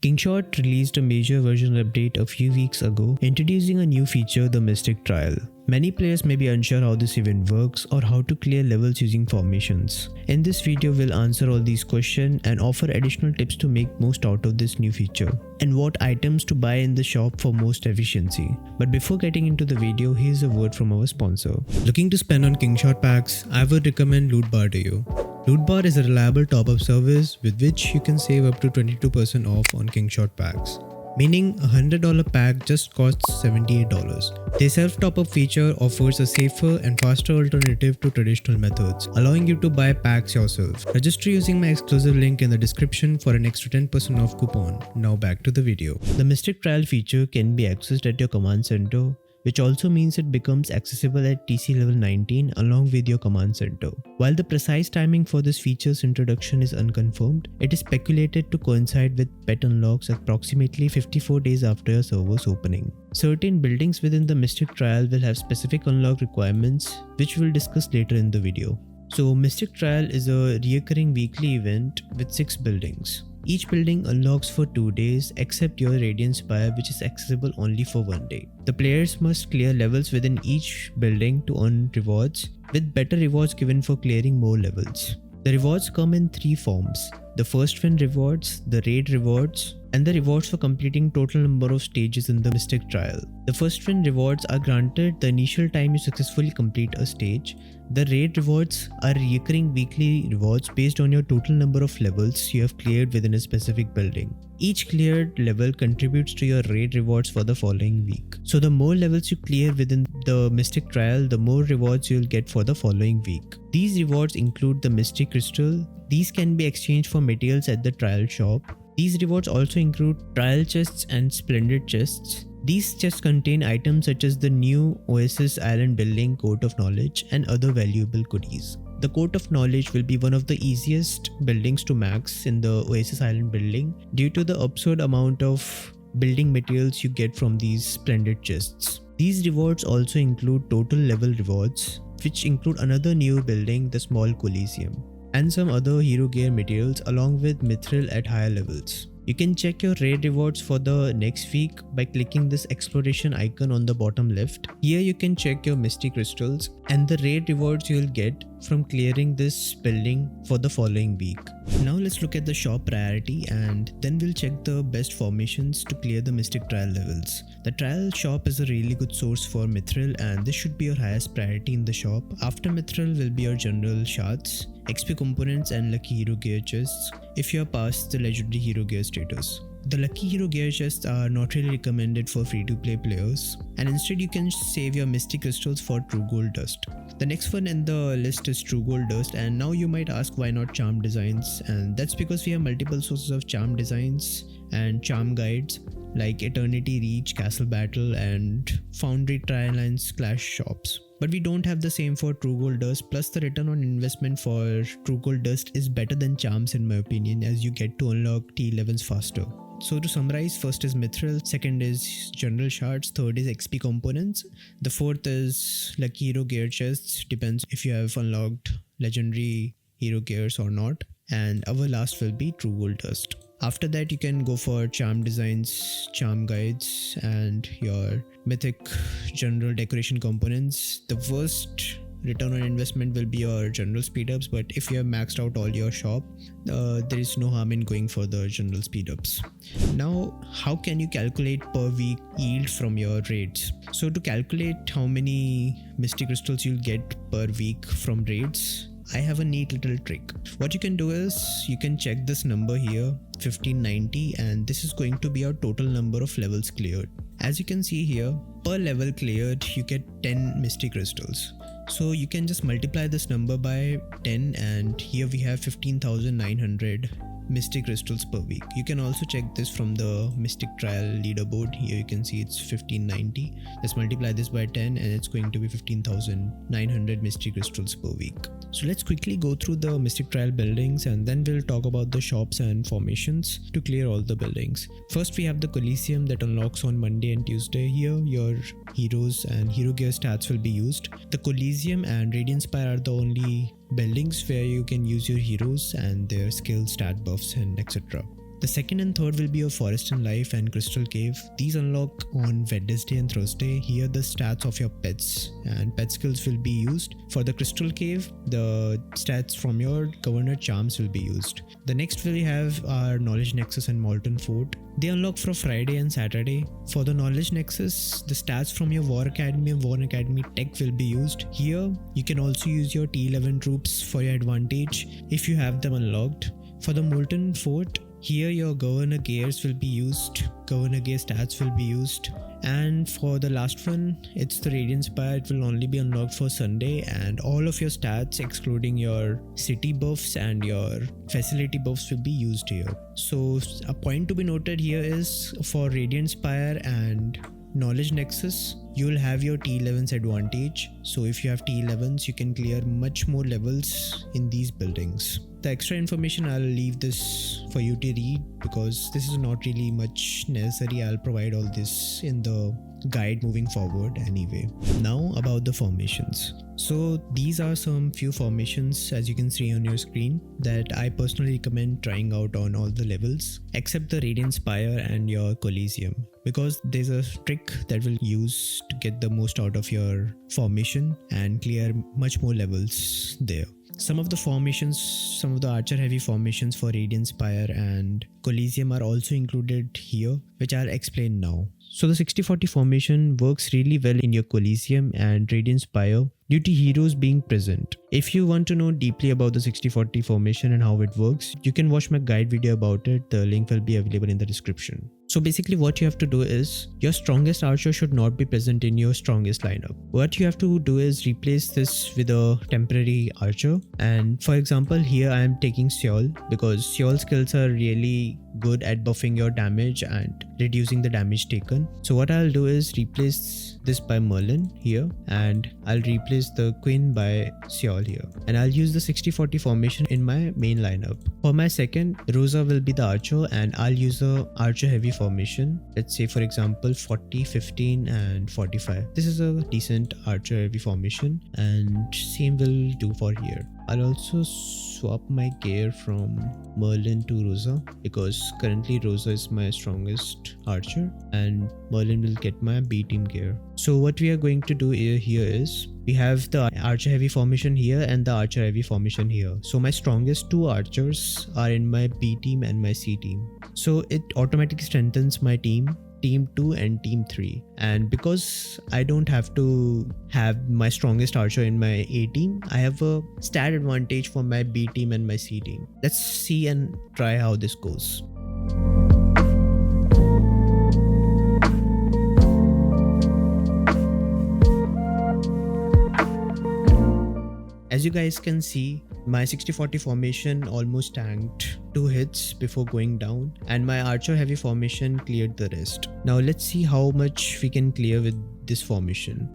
Kingshot released a major version update a few weeks ago, introducing a new feature, the Mystic Trial. Many players may be unsure how this even works or how to clear levels using formations. In this video, we'll answer all these questions and offer additional tips to make most out of this new feature, and what items to buy in the shop for most efficiency. But before getting into the video, here's a word from our sponsor. Looking to spend on Kingshot packs? I would recommend Lootbar to you. Lootbar is a reliable top-up service with which you can save up to 22% off on Kingshot packs. Meaning a $100 pack just costs $78. Their self-top-up feature offers a safer and faster alternative to traditional methods, allowing you to buy packs yourself. Register using my exclusive link in the description for an extra 10% off coupon. Now back to the video. The Mystic Trial feature can be accessed at your command center, which also means it becomes accessible at TC level 19 along with your command center. While the precise timing for this feature's introduction is unconfirmed, it is speculated to coincide with pet unlocks approximately 54 days after your server's opening. Certain buildings within the Mystic Trial will have specific unlock requirements, which we'll discuss later in the video. So Mystic Trial is a recurring weekly event with 6 buildings. Each building unlocks for 2 days except your Radiant Spire, which is accessible only for 1 day. The players must clear levels within each building to earn rewards, with better rewards given for clearing more levels. The rewards come in 3 forms: the first win rewards, the raid rewards, and the rewards for completing total number of stages in the Mystic Trial. The first win rewards are granted the initial time you successfully complete a stage. The raid rewards are recurring weekly rewards based on your total number of levels you have cleared within a specific building. Each cleared level contributes to your raid rewards for the following week. So the more levels you clear within the Mystic Trial, the more rewards you'll get for the following week. These rewards include the Mystic Crystal. These can be exchanged for materials at the trial shop. These rewards also include trial chests and splendid chests. These chests contain items such as the new Oasis Island building, Coat of Knowledge, and other valuable goodies. The Coat of Knowledge will be one of the easiest buildings to max in the Oasis Island building due to the absurd amount of building materials you get from these splendid chests. These rewards also include total level rewards, which include another new building, the Small Coliseum, and some other hero gear materials along with mithril at higher levels. You can check your raid rewards for the next week by clicking this exploration icon on the bottom left. Here you can check your Mystic Crystals and the raid rewards you'll get from clearing this building for the following week. Now let's look at the shop priority, and then we'll check the best formations to clear the Mystic Trial levels. The trial shop is a really good source for mithril, and this should be your highest priority in the shop. After mithril will be your general shards, XP components, and lucky hero gear chests if you are past the legendary hero gear status. The lucky hero gear chests are not really recommended for free-to-play players, and instead you can save your Mystic Crystals for True Gold Dust. The next one in the list is True Gold Dust, and now you might ask why not Charm Designs, and that's because we have multiple sources of Charm Designs and Charm Guides like Eternity Reach, Castle Battle, and Foundry Tri-Alliance Clash shops. But we don't have the same for True Gold Dust, plus the return on investment for True Gold Dust is better than Charms in my opinion, as you get to unlock T11s faster. So to summarize, first is mithril, second is general shards, third is XP components, the fourth is lucky hero gear chests, depends if you have unlocked legendary hero gears or not, and our last will be True Gold Dust. After that you can go for Charm Designs, Charm Guides, and your mythic general decoration components. The worst return on investment will be your general speed ups, but if you have maxed out all your shop, there is no harm in going for the general speed ups. Now, how can you calculate per week yield from your raids? So to calculate how many Mystic Crystals you'll get per week from raids, I have a neat little trick. What you can do is you can check this number here, 1590, and this is going to be our total number of levels cleared. As you can see here, per level cleared you get 10 Mystic Crystals. So you can just multiply this number by 10, and here we have 15,900 Mystic Crystals per week. You can also check this from the Mystic Trial leaderboard. Here you can see it's 1590. Let's multiply this by 10 and it's going to be 15,900 Mystic Crystals per week. So let's quickly go through the Mystic Trial buildings, and then we'll talk about the shops and formations to clear all the buildings. First we have the Coliseum that unlocks on Monday and Tuesday. Here your heroes and hero gear stats will be used. The Coliseum and Radiant Spire are the only buildings where you can use your heroes and their skill, stat buffs, and etc. The second and third will be your Forest and Life and Crystal Cave. These unlock on Wednesday and Thursday. Here the stats of your pets and pet skills will be used. For the Crystal Cave, the stats from your Governor Charms will be used. The next we have our Knowledge Nexus and Molten Fort. They unlock for Friday and Saturday. For the Knowledge Nexus, the stats from your War Academy and War Academy Tech will be used. Here, you can also use your T11 troops for your advantage if you have them unlocked. For the Molten Fort, here your Governor Gears will be used, Governor Gear stats will be used. And for the last one, it's the Radiant Spire. It will only be unlocked for Sunday, and all of your stats excluding your city buffs and your facility buffs will be used here. So a point to be noted here is for Radiant Spire and Knowledge Nexus, you will have your T11's advantage. So if you have T11s, you can clear much more levels in these buildings. The extra information I'll leave this for you to read because this is not really much necessary. I'll provide all this in the guide moving forward anyway. Now about the formations. So these are some few formations as you can see on your screen that I personally recommend trying out on all the levels except the Radiant Spire and your Coliseum, because there's a trick that will use to get the most out of your formation and clear much more levels there. Some of the formations, some of the archer heavy formations for Radiant Spire and Coliseum are also included here, which I'll explain now. So the 60-40 formation works really well in your Coliseum and Radiant Spire due to heroes being present. If you want to know deeply about the 60-40 formation and how it works, you can watch my guide video about it. The link will be available in the description. So basically what you have to do is your strongest archer should not be present in your strongest lineup. What you have to do is replace this with a temporary archer. And for example, here I am taking Seol because Seol skills are really good at buffing your damage and reducing the damage taken. So what I'll do is replace this by Merlin here, and I'll replace the Queen by Seol here, and I'll use the 60-40 formation in my main lineup. For my second, Rosa will be the archer, and I'll use a archer heavy formation. Let's say for example 40, 15 and 45. This is a decent archer heavy formation, and same will do for here. I'll also swap my gear from Merlin to Rosa because currently Rosa is my strongest archer and Merlin will get my B team gear. So what we are going to do here is we have the archer heavy formation here and the archer heavy formation here. So my strongest two archers are in my B team and my C team. So it automatically strengthens my team. Team 2 and Team 3, and because I don't have to have my strongest archer in my A team, I have a stat advantage for my B team and my C team. Let's see and try how this goes. As you guys can see, my 60-40 formation almost tanked 2 hits before going down, and my archer heavy formation cleared the rest. Now let's see how much we can clear with this formation.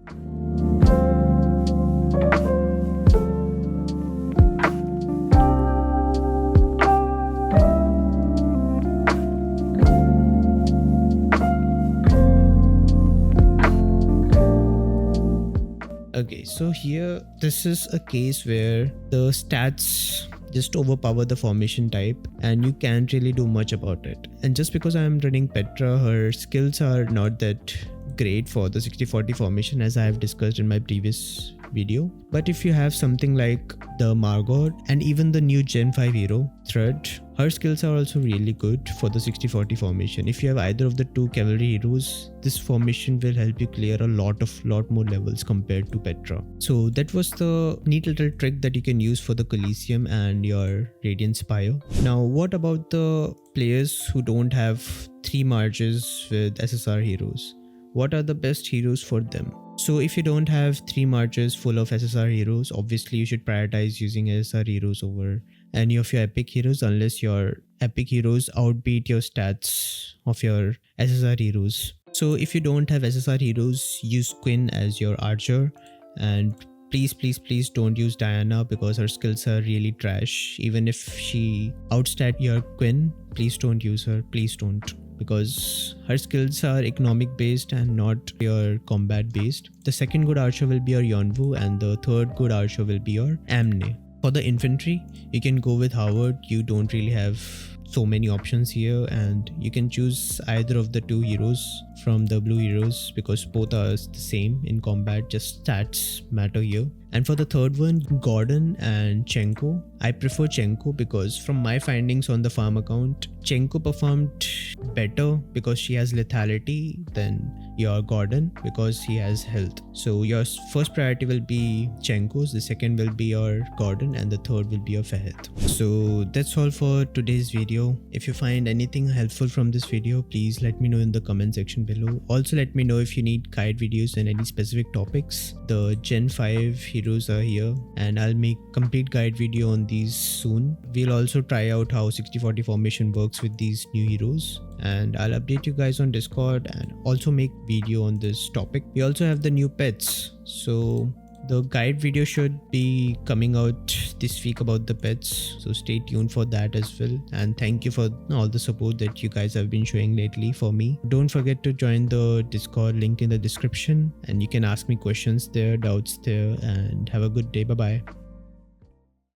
Okay, so here this is a case where the stats just overpower the formation type and you can't really do much about it. And just because I am running Petra, her skills are not that great for the 60-40 formation as I have discussed in my previous video. But if you have something like the Margot and even the new Gen 5 hero, Thread, her skills are also really good for the 60-40 formation. If you have either of the two cavalry heroes, this formation will help you clear a lot more levels compared to Petra. So that was the neat little trick that you can use for the Coliseum and your Radiant Spire. Now what about the players who don't have 3 marches with SSR heroes? What are the best heroes for them? So if you don't have 3 marches full of SSR heroes, obviously you should prioritize using SSR heroes over any of your epic heroes unless your epic heroes outbeat your stats of your SSR heroes. So if you don't have SSR heroes, use Quinn as your archer, and please don't use Diana because her skills are really trash. Even if she outstat your Quinn, please don't use her, please don't, because her skills are economic based and not your combat based. The second good archer will be your Yonvu and the third good archer will be your Amne. For the infantry, you can go with Howard. You don't really have so many options here, and you can choose either of the two heroes from the blue heroes because both are the same in combat, just stats matter here. And for the third one, Gordon and Chenko, I prefer Chenko because from my findings on the farm account, Chenko performed better because she has lethality than your Gordon because he has health. So your first priority will be Chenko's, the second will be your Gordon, and the third will be your Fahad. So that's all for today's video. If you find anything helpful from this video, please let me know in the comment section below. Also let me know if you need guide videos on any specific topics. The Gen 5 heroes are here and I'll make complete guide video on these soon. We'll also try out how 60-40 formation works with these new heroes, and I'll update you guys on Discord and also make video on this topic. We also have the new pets, so the guide video should be coming out this week about the pets, so stay tuned for that as well. And thank you for all the support that you guys have been showing lately for me. Don't forget to join the Discord, link in the description, and you can ask me questions there, doubts there, and have a good day. Bye bye.